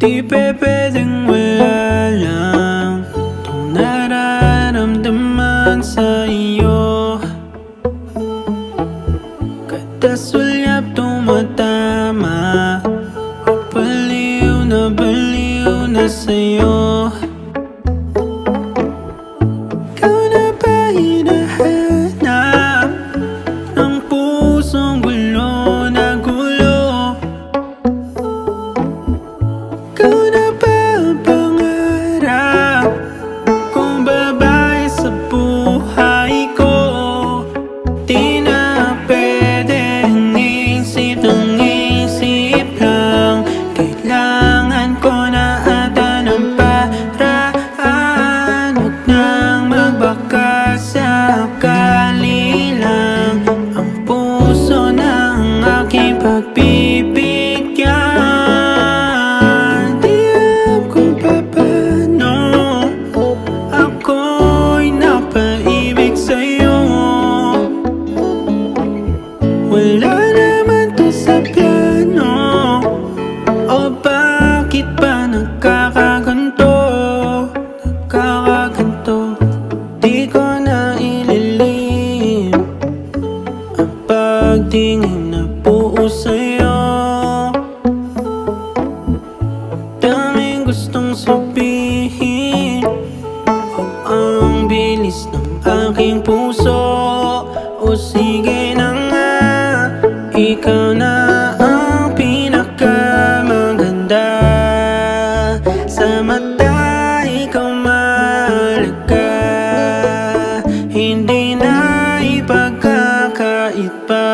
Di pwedeng wala lang itong nararamdaman sa iyo. Kada sulyap tumatama, baliw na sa'yo. Ikaw na ba hinahanap ng pusong gulo na gulo? Ikaw na ba ang pangarap kung babae sa buhay ko? Di na pwedeng isip ng isip lang. Kailangan ko na ata ng paraan. Huwag nang magbaka sakali lang ang puso ng aking pagbibigyan. Di alam kung paano ako'y napaibig sa'yo. Wala naman to sa plano, o bakit ba nagkakaganto? Di ko na ililim ang pagtingin na buo sa'yo. Daming gustong sabihin, ang bilis ng aking puso. O sige na nga, ikaw na ang pinakamaganda sa mata, ikaw mahalaga. Hindi na ipagkakait pa